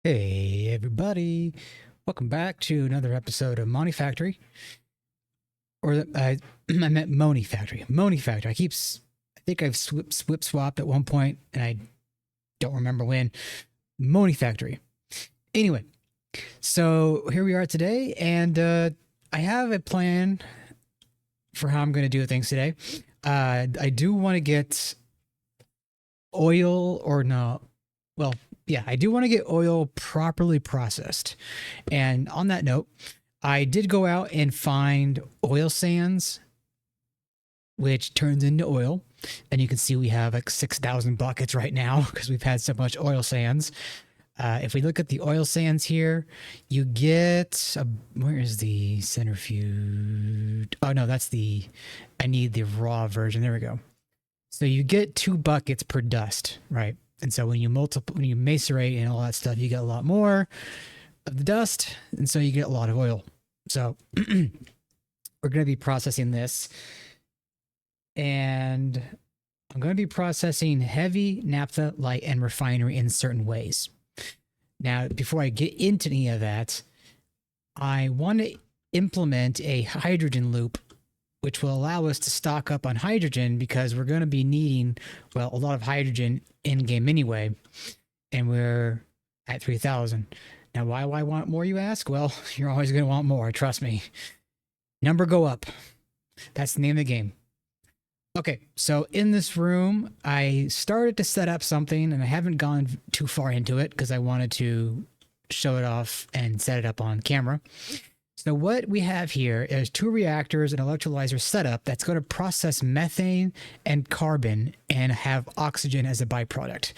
Hey everybody, welcome back to another episode of Monifactory, or I meant Monifactory. Monifactory. I think I've swip swapped at one point, and I don't remember when. Monifactory. Anyway, so here we are today, and I have a plan for how I'm going to do things today. I do want to get oil, or no, well, yeah, I do want to get oil properly processed. And on that note, I did go out and find oil sands, which turns into oil. And you can see we have like 6,000 buckets right now because we've had so much oil sands. If we look at the oil sands here, you get where is the centrifuge? Oh no, I need the raw version. There we go. So you get 2 buckets per dust, right? And so when you macerate and all that stuff, you get a lot more of the dust, and so you get a lot of oil. So we're going to be processing this, and I'm going to be processing heavy, naphtha, light, and refinery in certain ways. Now, before I get into any of that, I want to implement a hydrogen loop, which will allow us to stock up on hydrogen because we're going to be needing, well, a lot of hydrogen in game anyway, and we're at 3,000. Now, why do I want more, you ask? Well, you're always going to want more, trust me. Number go up. That's the name of the game. Okay, so in this room, I started to set up something, and I haven't gone too far into it because I wanted to show it off and set it up on camera. So what we have here is 2 reactors and electrolyzer setup that's going to process methane and carbon and have oxygen as a byproduct,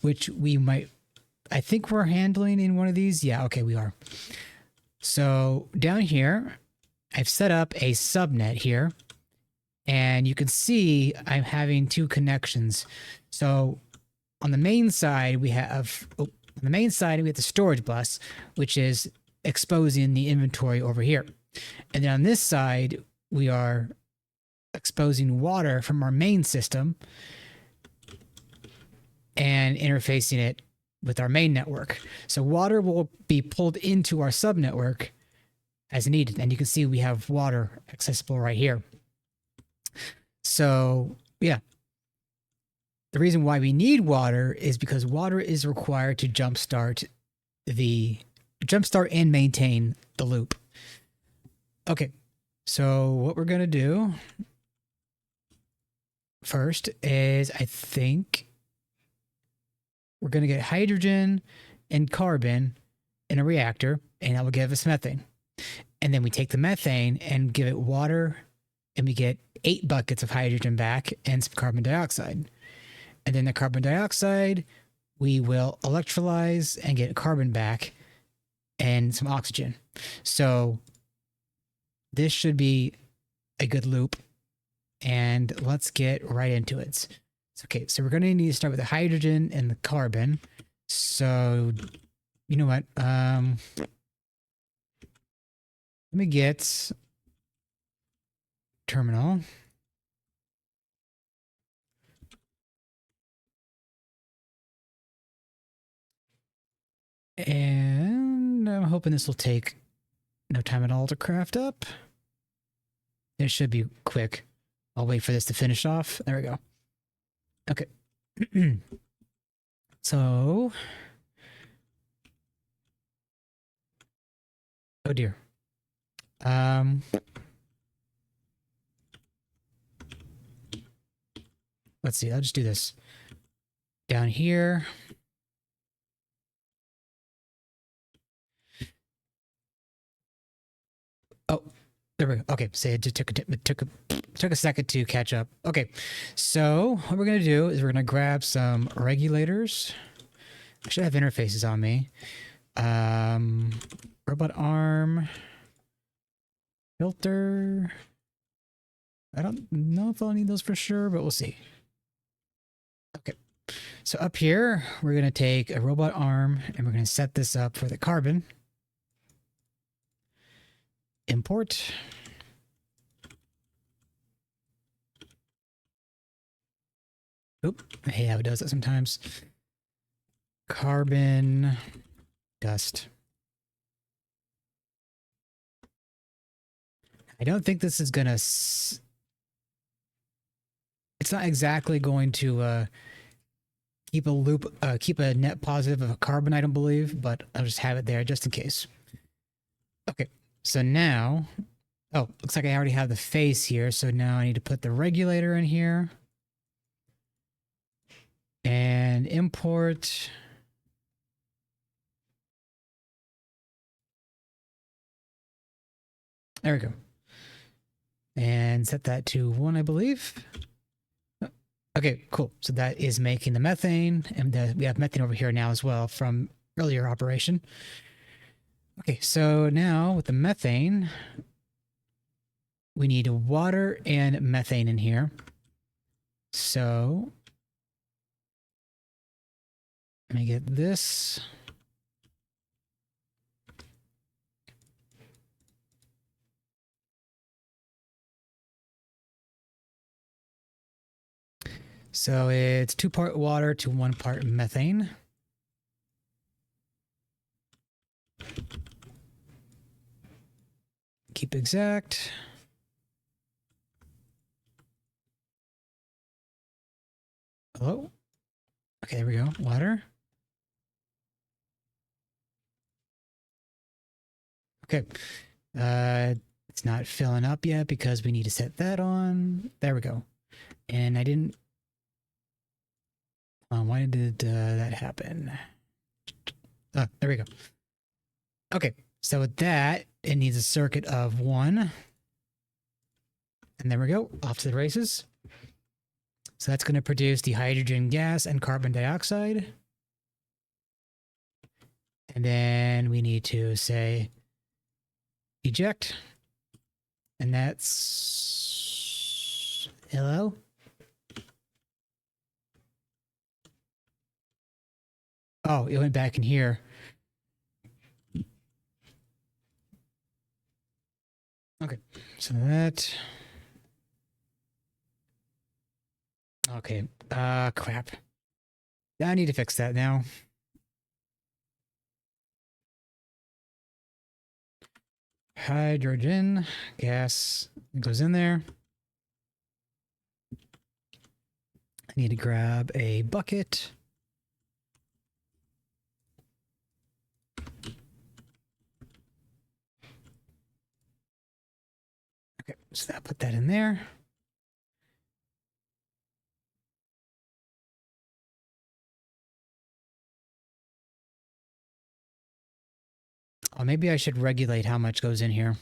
which I think we're handling in one of these. Yeah, okay, we are. So down here, I've set up a subnet here, and you can see I'm having 2 connections. So on the main side, we have the storage bus, which is exposing the inventory over here. And then on this side, we are exposing water from our main system and interfacing it with our main network. So water will be pulled into our subnetwork as needed. And you can see we have water accessible right here. So yeah, the reason why we need water is because water is required to jumpstart and maintain the loop. Okay, so what we're going to do first is I think we're going to get hydrogen and carbon in a reactor, and that will give us methane. And then we take the methane and give it water, and we get 8 buckets of hydrogen back and some carbon dioxide. And then the carbon dioxide, we will electrolyze and get carbon back and some oxygen. So this should be a good loop, and let's get right into it. Okay, so we're going to need to start with the hydrogen and the carbon. So you know what? Let me get terminal. And I'm hoping this will take no time at all to craft up. It should be quick. I'll wait for this to finish off. There we go. Okay. So. Oh dear. Let's see. I'll just do this. Down here. Oh, there we go. Okay, so it just took a second to catch up. Okay, so what we're gonna do is we're gonna grab some regulators. I should have interfaces on me. Robot arm, filter. I don't know if I'll need those for sure, but we'll see. Okay, so up here we're gonna take a robot arm and we're gonna set this up for the carbon. Import. Oop, I hate how it does that sometimes. Carbon dust. I don't think this is gonna... It's not exactly going to keep a loop, keep a net positive of a carbon, I don't believe, but I'll just have it there just in case. Okay, so now... Oh, looks like I already have the face here, so now I need to put the regulator in here. And import... There we go. And set that to 1, I believe. Okay, cool. So that is making the methane, and we have methane over here now as well from earlier operation. Okay, so now with the methane, we need water and methane in here. So let me get this. So it's 2 part water to 1 part methane. Keep exact. Hello? Okay, there we go. Water. Okay. It's not filling up yet because we need to set that on. There we go. And I didn't... why did that happen? Oh, there we go. Okay, so with that, it needs a circuit of 1. And there we go, off to the races. So that's going to produce the hydrogen gas and carbon dioxide. And then we need to say eject. And that's... Hello? Oh, it went back in here. Okay, so that... Okay, crap. I need to fix that now. Hydrogen gas goes in there. I need to grab a bucket. Okay, so I'll put that in there. Oh, maybe I should regulate how much goes in here.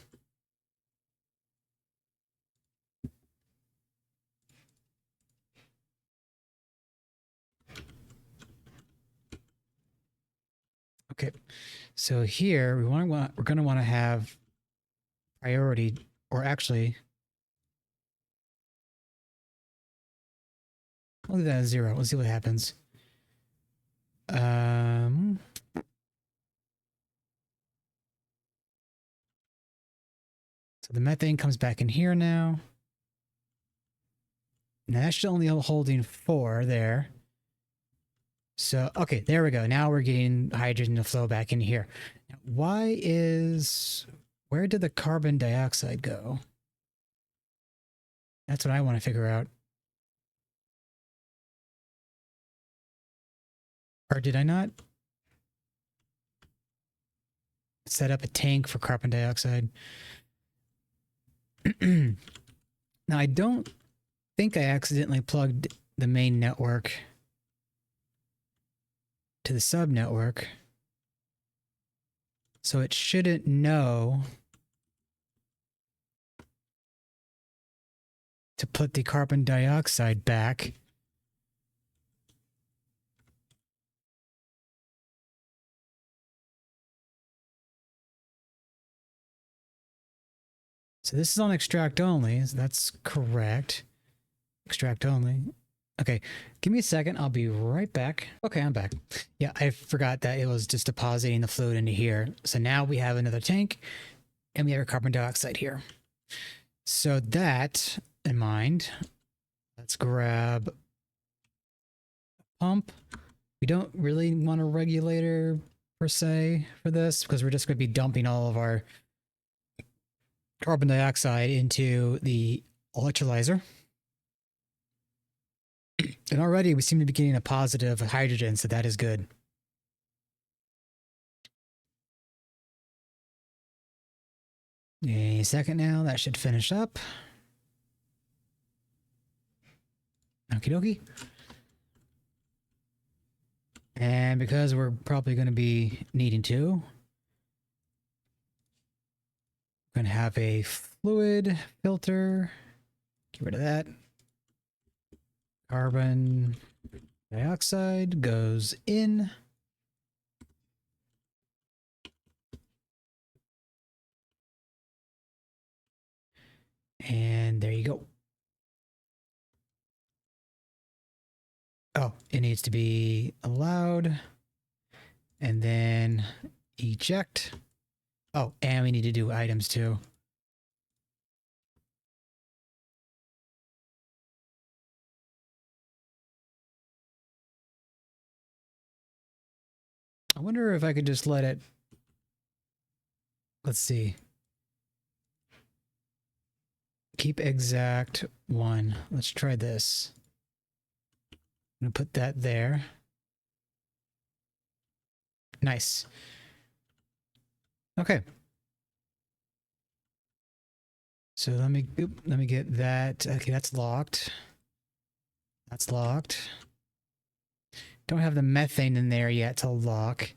Okay, so here we're going to want to have priority, or actually, we'll leave that as 0. Let's see what happens. So the methane comes back in here now. Now that's only holding 4 there. So, okay, there we go. Now we're getting hydrogen to flow back in here. Now, where did the carbon dioxide go? That's what I want to figure out. Or did I not set up a tank for carbon dioxide? Now, I don't think I accidentally plugged the main network to the sub network, so it shouldn't know to put the carbon dioxide back. So this is on extract only. So that's correct. Extract only. Okay, give me a second. I'll be right back. Okay, I'm back. Yeah, I forgot that it was just depositing the fluid into here. So now we have another tank and we have a carbon dioxide here. So that in mind, let's grab a pump. We don't really want a regulator per se for this, because we're just going to be dumping all of our carbon dioxide into the electrolyzer. And already we seem to be getting a positive hydrogen, so that is good. A second now, that should finish up. Okie dokie. And because we're probably going to be needing to, we're going to have a fluid filter. Get rid of that. Carbon dioxide goes in. And there you go. Oh, it needs to be allowed. And then eject. Oh, and we need to do items too. I wonder if I could just let it. Let's see. Keep exact 1. Let's try this. I'm going to put that there. Nice. Okay. So let me get that. Okay, that's locked. That's locked. Don't have the methane in there yet to lock.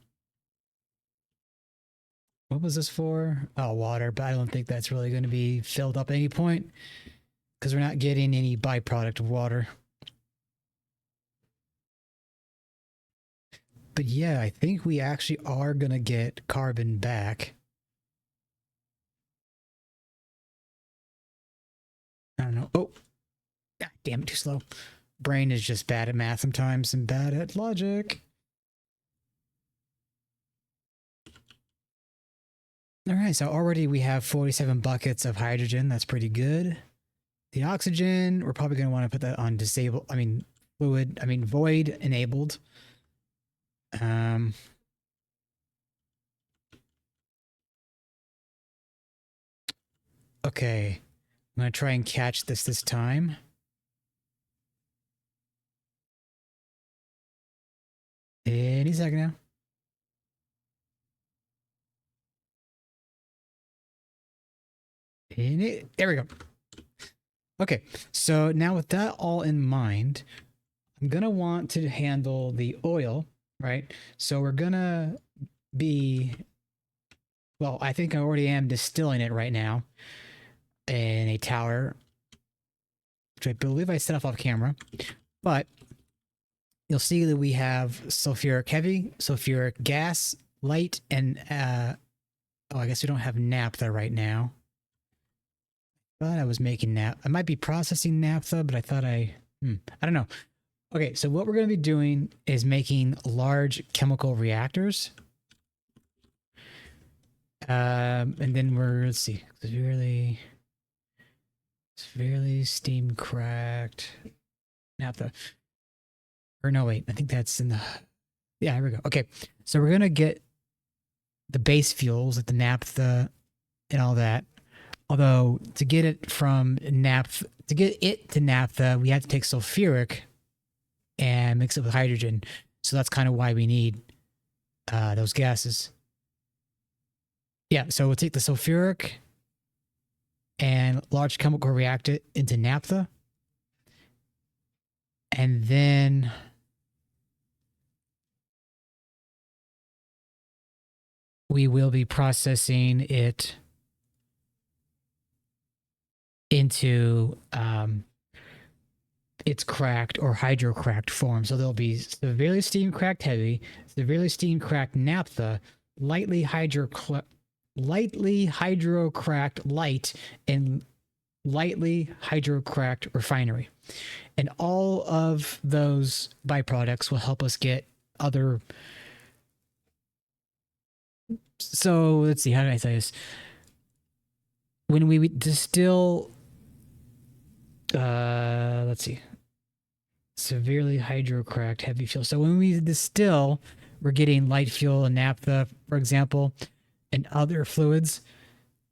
What was this for? Oh, water, but I don't think that's really going to be filled up at any point because we're not getting any byproduct of water. But yeah, I think we actually are going to get carbon back. I don't know. Oh, God damn it, too slow. Brain is just bad at math sometimes and bad at logic. All right, so already we have 47 buckets of hydrogen. That's pretty good. The oxygen, we're probably going to want to put that on void enabled. Okay, I'm going to try and catch this time. Any second now. There we go. Okay, so now with that all in mind, I'm going to want to handle the oil, right? So we're going to be, well, I think I already am distilling it right now in a tower, which I believe I set off camera, but you'll see that we have sulfuric heavy, sulfuric gas, light, and, oh, I guess we don't have naphtha right now. Thought I was making I might be processing naphtha, but I thought I don't know. Okay, so what we're going to be doing is making large chemical reactors. And then let's see, severely steam cracked naphtha. Or no, wait, I think that's in the, yeah, here we go. Okay, so we're going to get the base fuels like the naphtha and all that. Although to get it from naphtha, to naphtha, we have to take sulfuric and mix it with hydrogen. So that's kind of why we need those gases. Yeah, so we'll take the sulfuric and large chemical react it into naphtha. And then we will be processing it into its cracked or hydrocracked form. So there'll be severely steam cracked heavy, severely steam cracked naphtha, lightly hydrocracked light, and lightly hydrocracked refinery. And all of those byproducts will help us get other. So let's see, how did I say this? When we distill, let's see, severely hydrocracked heavy fuel. So when we distill, we're getting light fuel and naphtha, for example, and other fluids.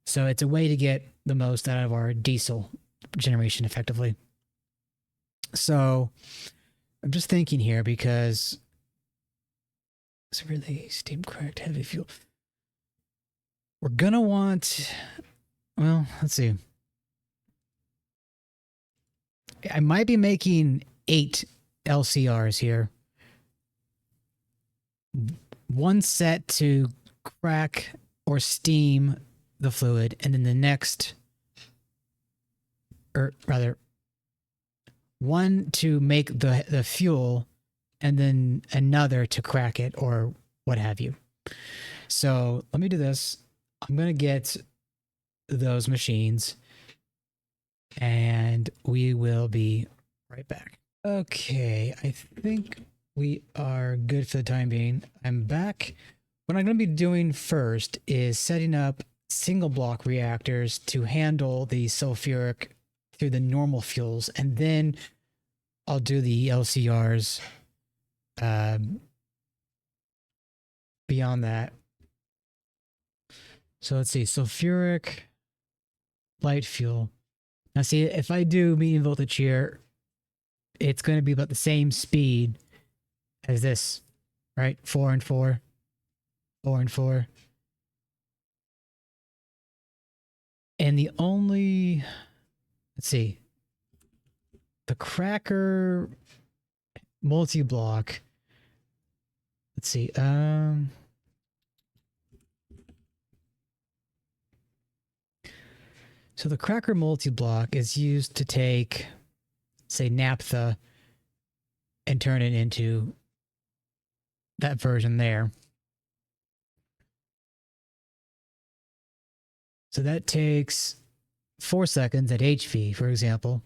So it's a way to get the most out of our diesel generation effectively. So I'm just thinking here because it's really steam cracked heavy fuel. We're going to want, well, let's see. I might be making 8 LCRs here. One set to crack or steam the fluid, and then the next, or rather, one to make the fuel, and then another to crack it or what have you. So let me do this. I'm going to get those machines, and we will be right back. Okay, I think we are good for the time being. I'm back. What I'm going to be doing first is setting up single block reactors to handle the sulfuric through the normal fuels, and then I'll do the LCRs beyond that. So let's see, sulfuric, light fuel. Now see, if I do medium voltage here, it's going to be about the same speed as this, right? 4 and 4, 4 and 4. And the only, let's see, the cracker multi-block, let's see, so the cracker multi-block is used to take, say, naphtha and turn it into that version there. So that takes 4 seconds at HV, for example.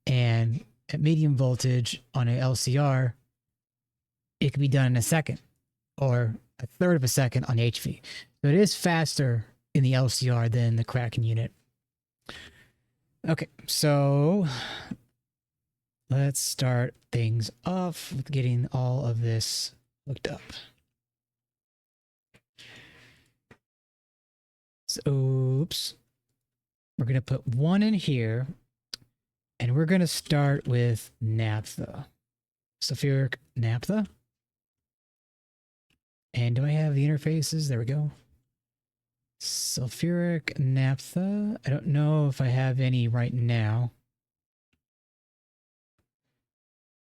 And at medium voltage on an LCR, it can be done in a second or a third of a second on HV. So it is faster in the LCR than the cracking unit. Okay, so let's start things off with getting all of this hooked up. So, oops. We're going to put one in here, and we're going to start with naphtha. Sulfuric naphtha. And do I have the interfaces? There we go. Sulfuric naphtha. I don't know if I have any right now.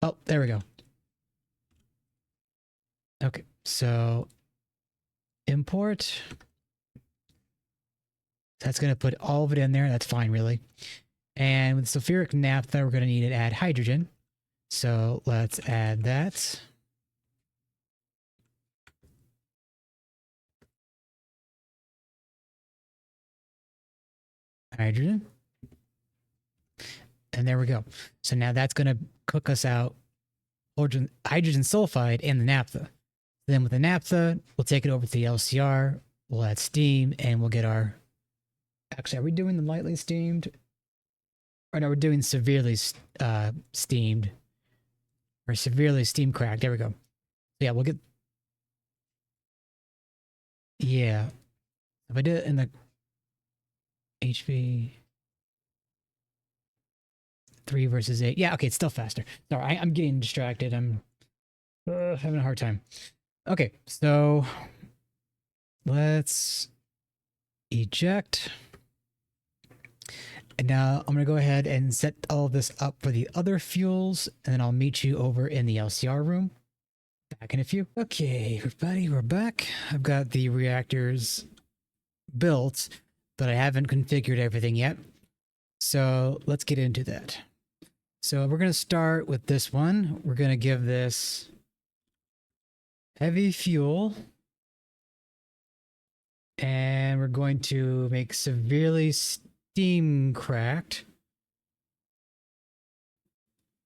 Oh, there we go. Okay, so import. That's going to put all of it in there. That's fine, really. And with sulfuric naphtha, we're going to need to add hydrogen. So let's add that. Hydrogen. And there we go. So now that's going to cook us out hydrogen sulfide and the naphtha. Then with the naphtha, we'll take it over to the LCR. We'll add steam, and we'll get our... Actually, are we doing the lightly steamed? Or no, we're doing severely steamed. Or severely steam cracked. There we go. Yeah, we'll get... Yeah. If I did it in the HV 3 versus 8. Yeah, okay, it's still faster. Sorry, I'm getting distracted. I'm having a hard time. Okay, so let's eject. And now I'm going to go ahead and set all of this up for the other fuels, and then I'll meet you over in the LCR room. Back in a few. Okay, everybody, we're back. I've got the reactors built, but I haven't configured everything yet. So let's get into that. So we're going to start with this one. We're going to give this heavy fuel. And we're going to make severely steam cracked.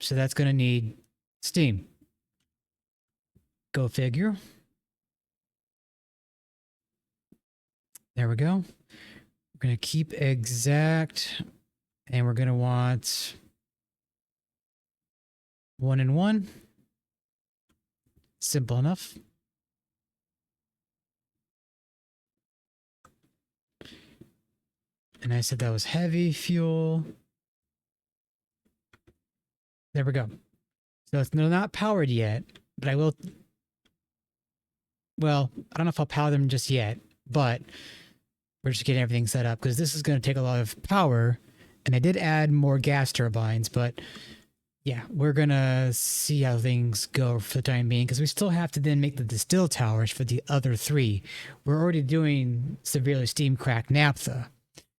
So that's going to need steam. Go figure. There we go. We're going to keep exact, and we're going to want 1 and 1. Simple enough. And I said that was heavy fuel. There we go. So it's not powered yet, but I will. Well, I don't know if I'll power them just yet, but we're just getting everything set up because this is going to take a lot of power. And I did add more gas turbines, but yeah, we're going to see how things go for the time being because we still have to then make the distill towers for the other 3. We're already doing severely steam cracked naphtha.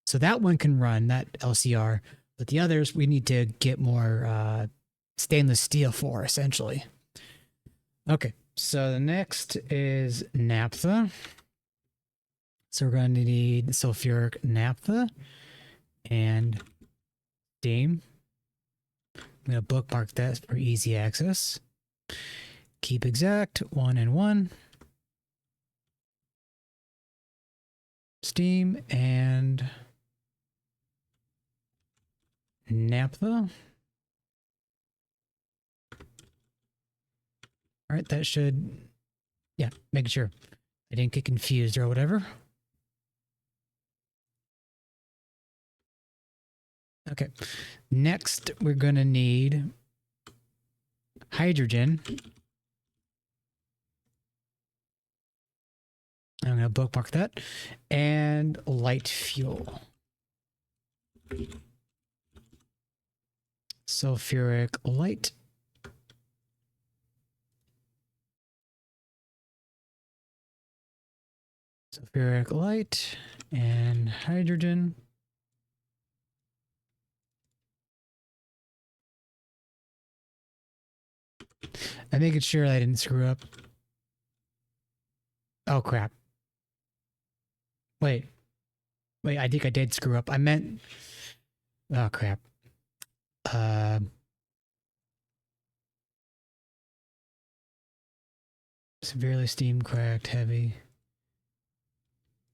So that one can run, that LCR, but the others we need to get more stainless steel for, essentially. Okay, so the next is naphtha. So we're going to need sulfuric naphtha and steam. I'm going to bookmark that for easy access. Keep exact, 1 and 1. Steam and naphtha. All right, that should, yeah, make sure I didn't get confused or whatever. Okay, next we're going to need hydrogen. I'm going to bookmark that. And light fuel. Sulfuric light. Sulfuric light and hydrogen. I'm making sure I didn't screw up. Oh, crap. Wait, I think I did screw up. I meant, oh, crap. Severely steam cracked heavy.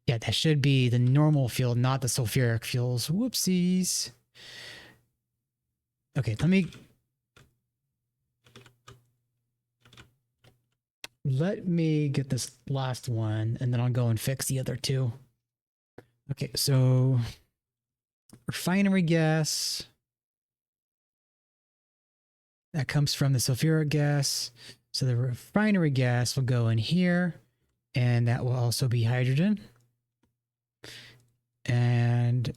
Yeah, that should be the normal fuel, not the sulfuric fuels. Whoopsies. Okay, let me get this last one, and then I'll go and fix the other 2. Okay, so refinery gas. That comes from the sulfuric gas. So the refinery gas will go in here, and that will also be hydrogen. And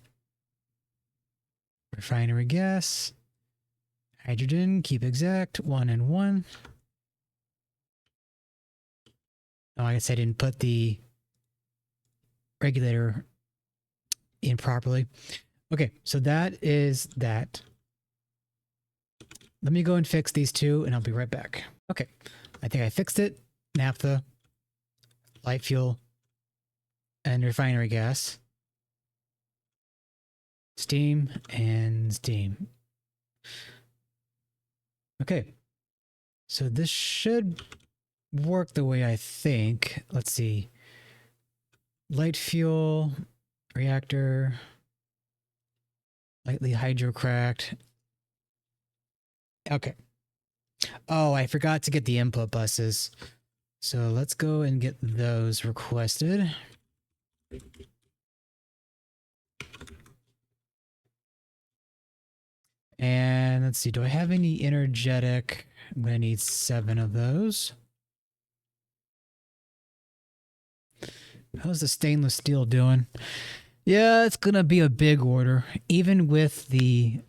refinery gas, hydrogen, keep exact, 1 and 1. Oh, I guess I didn't put the regulator in properly. Okay, so that is that. Let me go and fix these 2, and I'll be right back. Okay, I think I fixed it. Naphtha, light fuel, and refinery gas. Steam and steam. Okay, so this should work the way I think. Let's see. Light fuel, reactor, lightly hydrocracked. Okay. Oh, I forgot to get the input buses. So let's go and get those requested. And let's see, do I have any energetic? I'm going to need 7 of those. How's the stainless steel doing? Yeah, it's going to be a big order. Even with the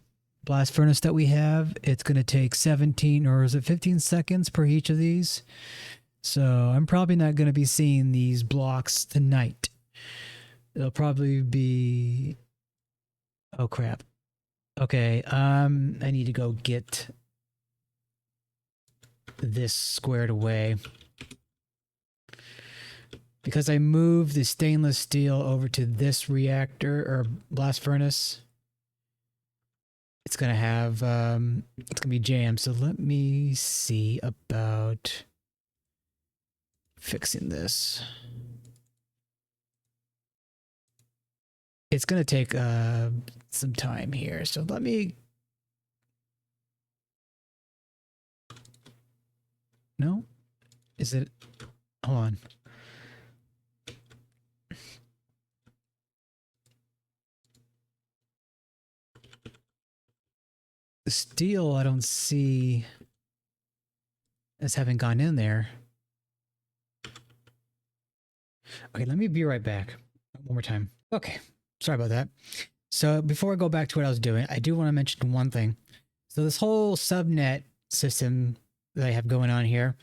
blast furnace that we have, it's going to take 17 or is it 15 seconds per each of these. So I'm probably not going to be seeing these blocks tonight. It'll probably be, oh crap. Okay, I need to go get this squared away. Because I moved the stainless steel over to this reactor or blast furnace, it's going to have, it's going to be jammed. So let me see about fixing this. It's going to take some time here. So let me... No, Is it? Hold on. The steel, I don't see as having gone in there. Okay, let me be right back. One more time. Okay, sorry about that. So before I go back to what I was doing, I do want to mention one thing. So this whole subnet system that I have going on here,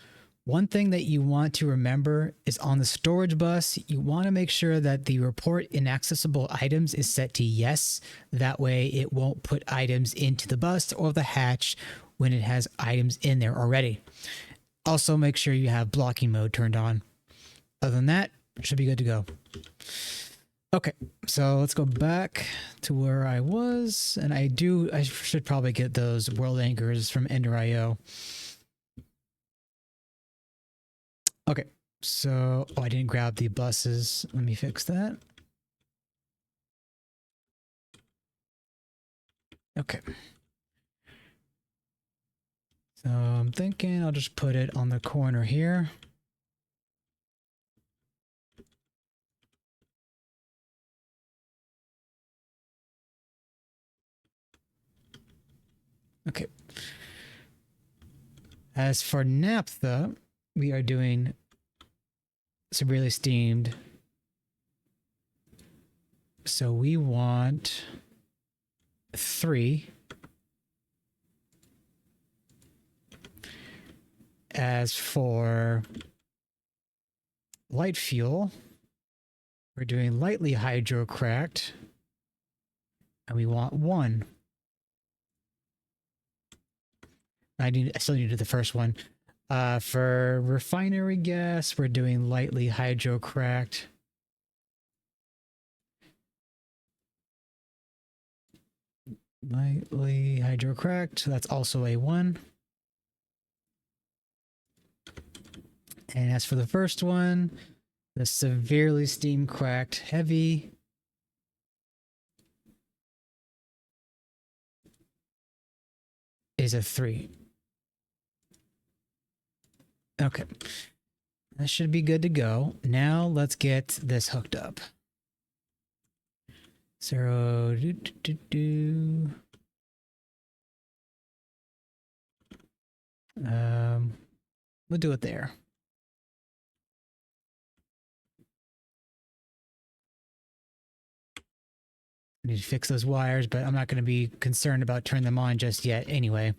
one thing that you want to remember is on the storage bus, you want to make sure that the report inaccessible items is set to yes. That way it won't put items into the bus or the hatch when it has items in there already. Also make sure you have blocking mode turned on. Other than that, it should be good to go. Okay, so let's go back to where I was. And I should probably get those world anchors from Ender.io. Okay, so, I didn't grab the buses. Let me fix that. Okay. So I'm thinking I'll just put it on the corner here. Okay. As for naphtha, we are doing severely steamed. So we want 3. As for light fuel, we're doing lightly hydrocracked, and we want 1. I still need to do the first one. For refinery gas, we're doing lightly hydrocracked. Lightly hydrocracked, that's also a 1. And as for the first one, the severely steam cracked heavy, is a 3. Okay, that should be good to go. Now let's get this hooked up. So, we'll do it there. I need to fix those wires, but I'm not going to be concerned about turning them on just yet anyway.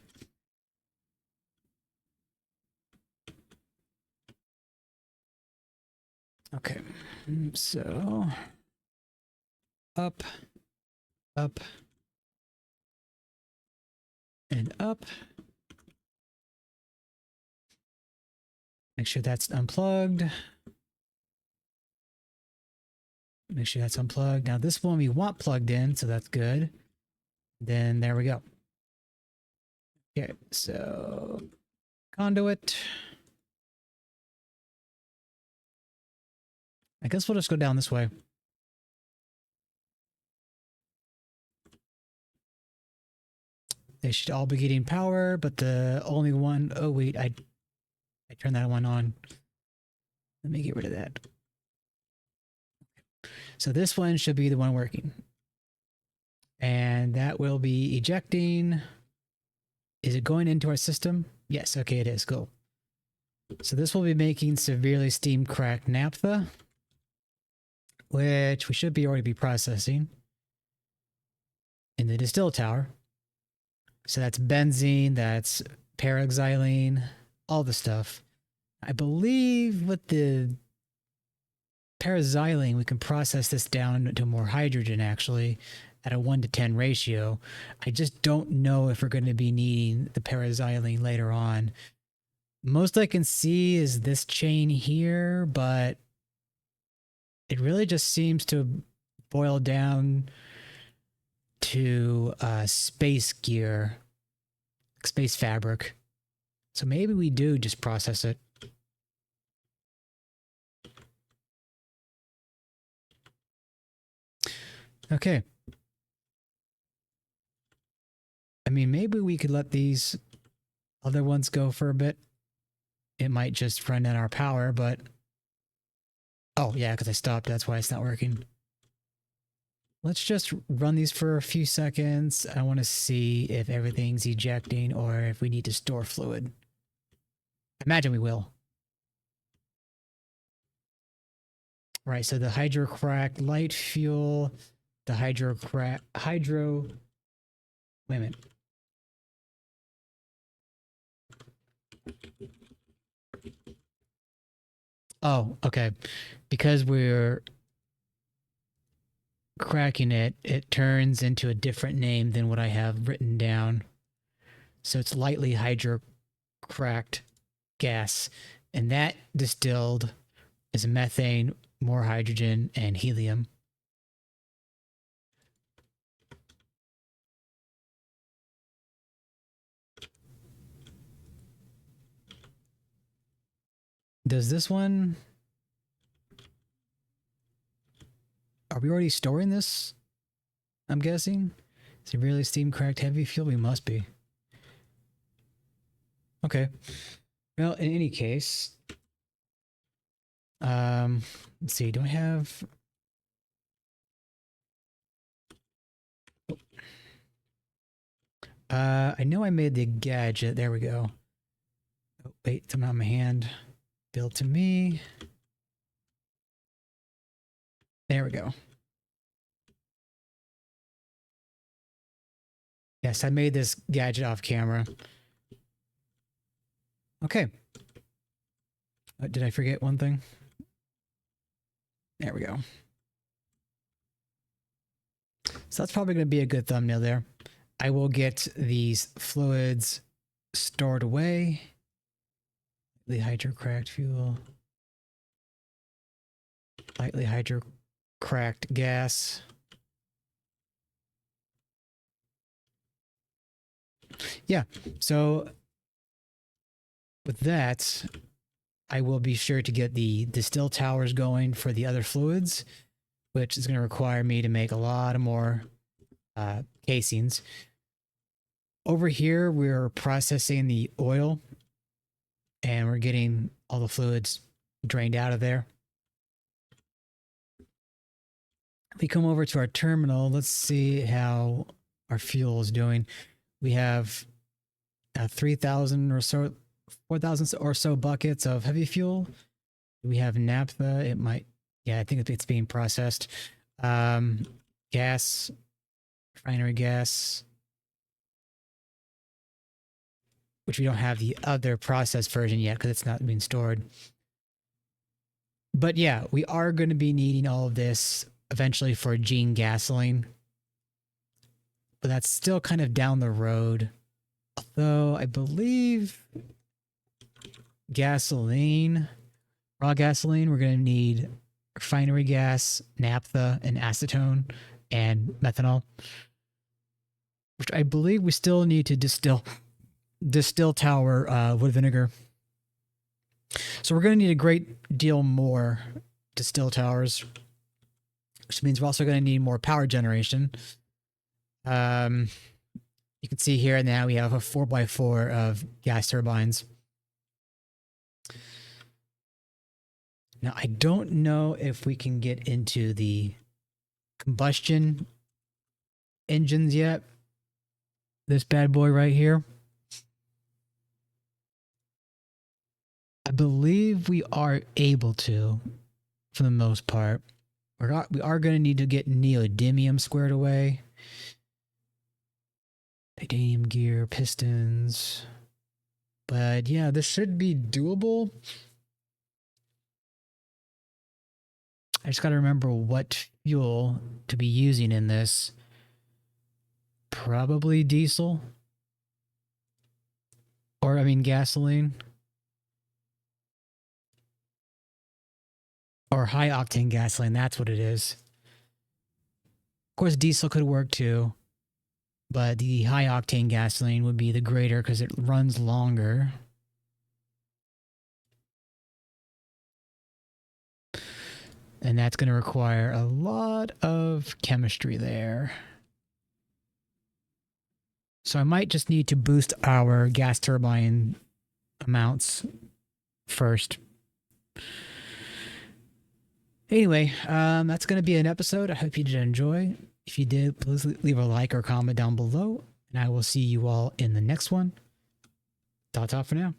Okay, so up, up, and up. Make sure that's unplugged. Make sure that's unplugged. Now this one we want plugged in, so that's good. Then there we go. Okay, so conduit. I guess we'll just go down this way. They should all be getting power, but the only one... Oh, wait, I turned that one on. Let me get rid of that. So this one should be the one working. And that will be ejecting. Is it going into our system? Yes, okay, it is. Cool. So this will be making severely steam cracked naphtha, which we should already be processing in the distill tower. So that's benzene, that's paraxylene, all the stuff. I believe with the paraxylene, we can process this down to more hydrogen actually at a 1:10 ratio. I just don't know if we're going to be needing the paraxylene later on. Most I can see is this chain here, but it really just seems to boil down to space gear, space fabric. So maybe we do just process it. Okay. I mean, maybe we could let these other ones go for a bit. it might just run out our power, but... Oh, yeah, because I stopped. That's why it's not working. Let's just run these for a few seconds. I want to see if everything's ejecting or if we need to store fluid. I imagine we will. Right, so the hydrocracked light fuel, the wait a minute. Oh, okay. Because we're cracking it, it turns into a different name than what I have written down. So it's lightly hydrocracked gas, and that distilled is methane, more hydrogen, and helium. Does this one... Are we already storing this? I'm guessing. Is it really steam cracked heavy fuel? We must be. Okay. Well, in any case, let's see. Do I have? I know I made the gadget. There we go. Oh, wait, something on my hand. Build to me. There we go. Yes, I made this gadget off camera. Okay. Did I forget one thing? There we go. So that's probably going to be a good thumbnail there. I will get these fluids stored away. The hydrocracked fuel. Lightly hydrocracked gas. Yeah, so with that, I will be sure to get the distill towers going for the other fluids, which is going to require me to make a lot of more casings. Over here, we're processing the oil, and we're getting all the fluids drained out of there. If we come over to our terminal, let's see how our fuel is doing. We have 3,000 or so, 4,000 or so buckets of heavy fuel. We have naphtha. It might, yeah, I think it's being processed. Gas, refinery gas, which we don't have the other processed version yet because it's not being stored. But yeah, we are going to be needing all of this eventually for Gene gasoline. But that's still kind of down the road. Although I believe gasoline, raw gasoline, we're going to need refinery gas, naphtha, and acetone, and methanol. Which I believe we still need to distill tower wood vinegar. So we're going to need a great deal more distill towers, which means we're also going to need more power generation. You can see here now we have a 4x4 of gas turbines. Now, I don't know if we can get into the combustion engines yet. This bad boy right here. I believe we are able to, for the most part. We are going to need to get neodymium squared away. Titanium gear, pistons. But yeah, this should be doable. I just got to remember what fuel to be using in this. Probably diesel. Or, I mean, gasoline. Or high-octane gasoline, that's what it is. Of course, diesel could work too. But the high-octane gasoline would be the greater because it runs longer. And that's going to require a lot of chemistry there. So I might just need to boost our gas turbine amounts first. Anyway, that's going to be an episode. I hope you did enjoy. If you did, please leave a like or comment down below, and I will see you all in the next one. Ta-ta for now.